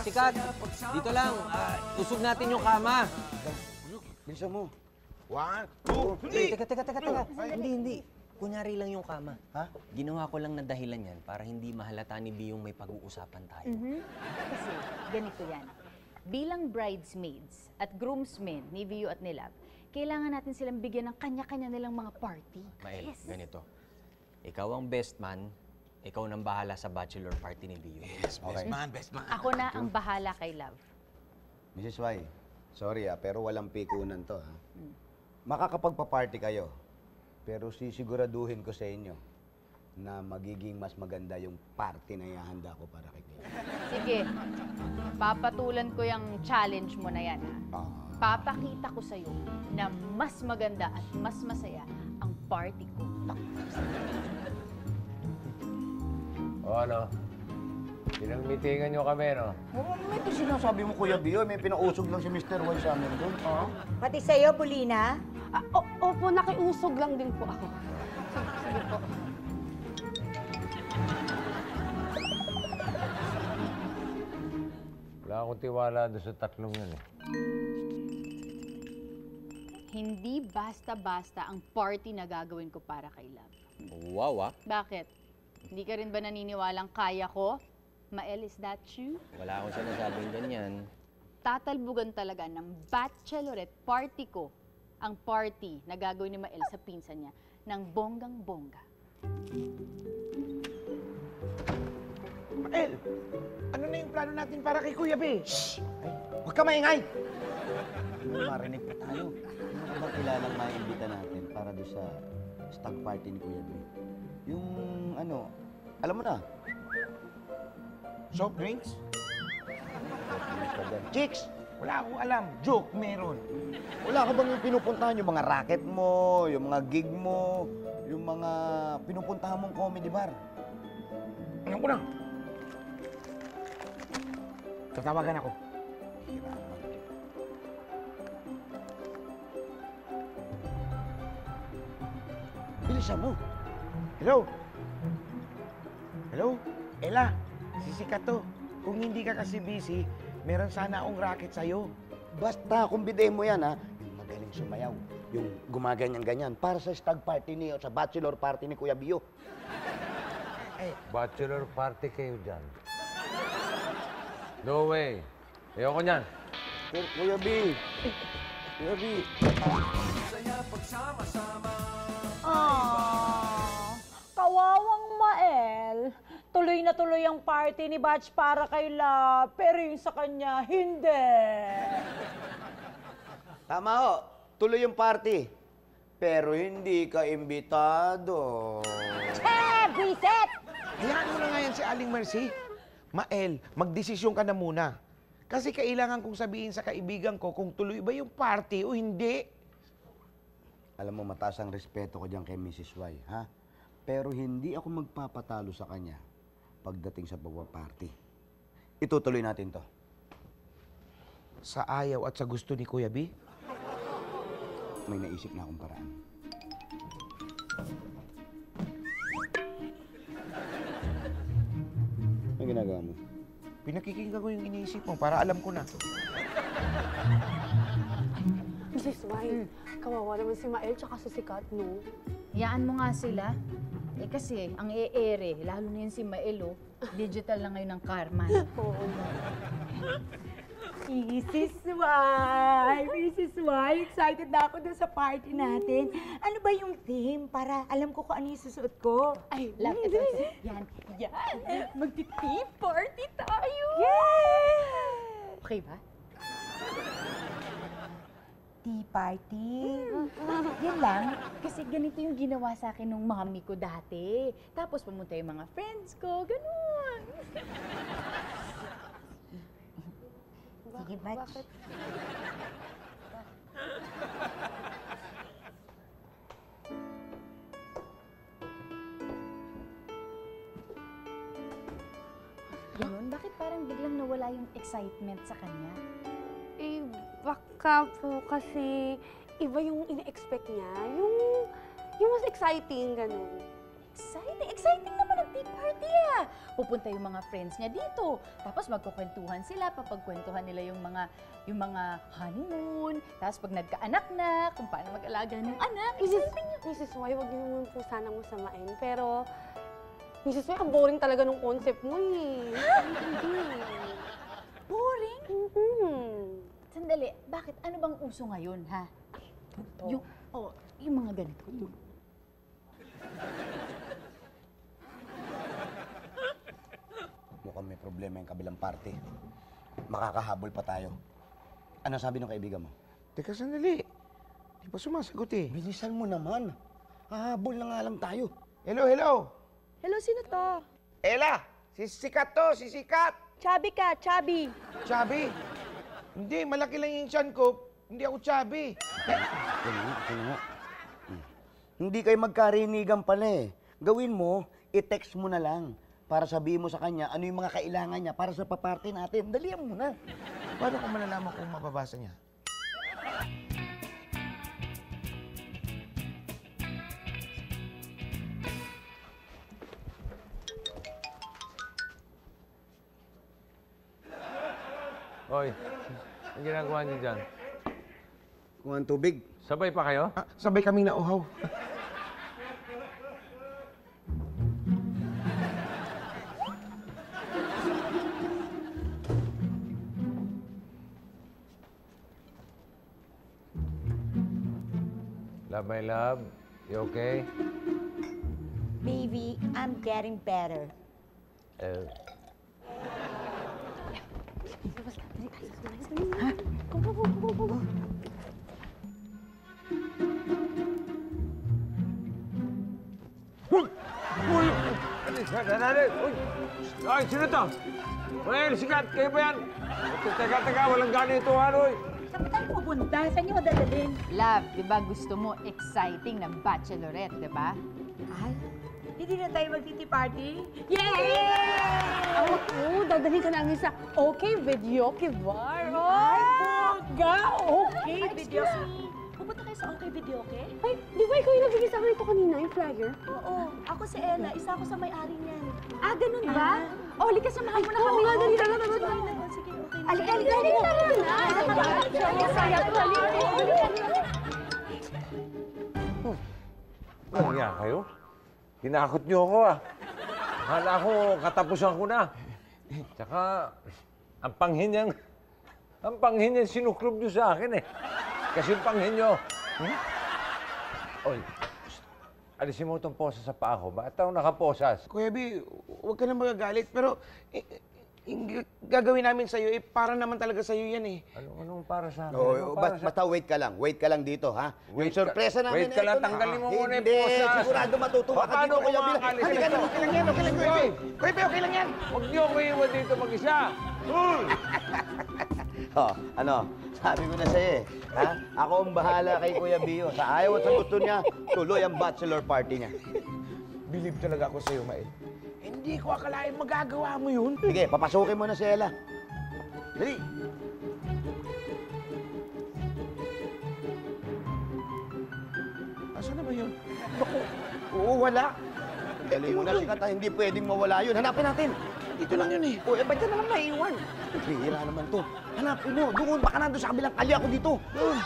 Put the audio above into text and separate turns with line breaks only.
Sikat, dito lang. Usog natin yung kama.
Bilisan mo.
1, 2, 3.
Teka. Hindi. Kunyari lang yung kama.
Ha?
Ginawa ko lang na dahilan yan para hindi mahalata ni Biyong may pag-uusapan tayo.
Kasi ganito yan. Bilang bridesmaids at groomsmen ni Vio at ni Love, kailangan natin silang bigyan ng kanya-kanya nilang mga party.
Mael, ganito. Ikaw ang best man, ikaw nang bahala sa bachelor party ni Bio.
Yes, best man, best man.
Ako na ang bahala kay Love.
Mrs. Y, sorry pero walang pikunan to. Makakapagpa-party kayo, pero sisiguraduhin ko sa inyo na magiging mas maganda yung party na ihahanda ko para kay Kuya.
Sige, papatulan ko yung challenge mo na yan. Ha? Papakita ko sa'yo na mas maganda at mas masaya ang party ko.
O ano? Pinagmitingan nyo kami, no?
May ito sinasabi mo, Kuya Bio, may pinausog lang si Mr. Y sa amin doon.
Pati sa'yo, Bulina?
Opo, nakiusog lang din po ako. Sige po.
Wala akong tiwala doon sa tatlong yan, eh.
Hindi basta-basta ang party na gagawin ko para kay Love.
Wow,
Bakit? Hindi ka rin ba naniniwalang kaya ko? Mael, is that you?
Wala akong sinasabing ganyan.
Tatalbugan talaga ng bachelorette party ko ang party na gagawin ni Mael sa pinsan niya ng bonggang-bongga.
Mael, ano na yung plano natin para kay Kuya B? Shhh! Ay, huwag ka maingay!
Marinig pa tayo. Ano ba kilalang maimbita natin para doon sa stag party ni Kuya B? Yung ano, alam mo na.
Soft drinks?
Chicks!
Wala akong alam. Joke, meron.
Wala ka bang yung pinupuntahan yung mga racket mo, yung mga gig mo, yung mga pinupuntahan mong comedy bar?
Alam ko na. Tatawagan ako.
Bilisan mo.
Hello? Hello? Ella, sisikat to. Kung hindi ka kasi busy, meron sana akong racket sa'yo.
Basta kumbidehin mo yan, ha? Yung magaling sumayaw, yung gumaganyan-ganyan, para sa stag party niyo, sa bachelor party ni Kuya Bio.
Bachelor party kayo dyan. No way. Ayoko niyan.
Pero Kuya B, Kuya B.
Kawawang Mael. Tuloy na tuloy ang party ni Batch para kay Love, pero yung sa kanya, hindi.
Tama ho, tuloy yung party. Pero hindi ka imbitado.
Reset!
Hayaan mo na nga yan si Aling Mercy. Mael, magdesisyon ka na muna. Kasi kailangan kong sabihin sa kaibigan ko kung tuloy ba yung party o hindi.
Alam mo, mataas ang respeto ko dyan kay Mrs. Y, ha? Pero hindi ako magpapatalo sa kanya pagdating sa pagpa-party. Itutuloy natin to.
Sa ayaw at sa gusto ni Kuya B?
May naisip na akong paraan. Ano ginagawa mo?
Pinakikinggan ko yung iniisip mo para alam ko na.
Mrs. Y, kawawa naman si Mael tsaka si Sikat, no?
Hayaan mo nga sila. Kasi ang e-ere, lalo na yun si Mael, digital na ngayon ng karma.
Oo.
Mrs. Y, excited na ako dun sa party natin. Ano ba yung theme para alam ko kung ano yung susuot ko?
Ay,
Love, ito. Yan. Magti-team party tayo!
Yeah!
Okay ba?
Tea party.
Yan lang. Kasi ganito yung ginawa sa akin nung mami ko dati. Tapos pumunta yung mga friends ko. Ganun.
Sige, Batch.
Ganun? Bakit parang biglang nawala yung excitement sa kanya?
Eh, baka po kasi iba yung ina-expect niya. Yung mas exciting, ganun.
Exciting! Exciting naman ang tea party ah! Pupunta yung mga friends niya dito. Tapos magkukwentuhan sila, papagkwentuhan nila yung mga honeymoon. Tapos pag nagkaanak na, kung paano mag-alaga ng anak. Exciting yun.
Mrs. Y, huwag niyo naman po sanang masamain. Pero, Mrs. Y, ang boring talaga ng concept mo eh.
Boring?
Mm-hmm.
Sandali, bakit? Ano bang uso ngayon, ha? Yung mga ganito.
Mukhang may problema yung kabilang party. Makakahabol pa tayo. Ano sabi ng kaibigan mo?
Teka, sandali. Di pa sumasagot eh.
Bilisan mo naman. Hahabol na nga lang tayo.
Hello, hello.
Hello, sino to?
Ella, si Sikat to, si Sikat.
Chubby ka, chubby.
Chubby. Hindi, malaki lang yung tiyan ko. Hindi ako chubby.
Ano nga? Hindi kayo magkarinigan pala eh. Gawin mo, i-text mo na lang para sabihin mo sa kanya ano yung mga kailangan niya para sa paparte natin. Dalihan mo na.
Paano ko malalaman kung mababasa niya?
Hoy, ang ginagawa niyo dyan?
Kung ang tubig.
Sabay pa kayo?
Ah, sabay kaming nauhaw.
Love, my love. You okay?
Baby, I'm getting better.
Uy! Ay, sino to? Well, Sikat, kayo ba yan? Teka, walang ganito, ano?
Saan tayo pupunta? Saan niyo dadalhin?
Love, di ba gusto mo exciting na bachelorette, di ba?
Ay, hindi na tayo mag-tea party?
Oo, dadalhin ka namin sa OK Videoke Bar.
Ay, puga! Okay, video.
Pupunta kayo sa OK Videoke?
Ay, di ba ikaw yung nagbigay sa akin ito kanina, yung flyer?
Oo, ako si Ella. Isa ako sa may-ari niyan.
Ah, ganun ba? O, halika, samahan mo na kami.
nga, dali, dali,
Sige, okay na.
Halika, halika.
Ano nga kayo? Hinakot niyo ako, ah. Akala ko, katapusan ko na. Tsaka, ang panghin niyan sinuklob niyo sa akin, eh. Kasi yung panghin niyo. Oy, alisin mo itong posa sa paa ko. Bakit ako nakaposas?
Kuya B, huwag ka na magagalit. Pero yung gagawin namin sa'yo, para naman talaga sa'yo yan eh.
Anong para sa akin?
Oh,
Anong para sa...
basta wait ka lang. Wait ka lang dito, ha?
Wait
Yung sorpresa
ka-
namin,
wait ka lang,
eto na.
tanggalin mo muna yung
Hindi,
posas.
sigurado matutuwa ka
Paano
dito,
ko
Kuya Bill.
makakalis
Halika
ito?
na, okay lang yan, okay lang, Kuya
Hoy!
Bill.
Kuya B, okay lang yan.
Huwag niyo ko iwan dito mag-isa.
Oh, ano, sabi ko na sa'yo eh, ha? Ako ang bahala kay Kuya Bio. Sa ayaw at sa gusto niya, tuloy ang bachelor party niya.
Believe talaga ako sa'yo, Mael. Hindi ko akalain magagawa mo yun.
Sige, papasukin mo na si Ella. Dali.
Asan na ba yun?
Oo, wala. Dali mo na si Kata, hindi pwedeng mawala yun. Hanapin natin.
Dito lang yun eh.
O, ba't ka naman naiwan? Hira naman to. Hanapin mo. Doon, baka nandun sa kabilang kali ako dito. Doon.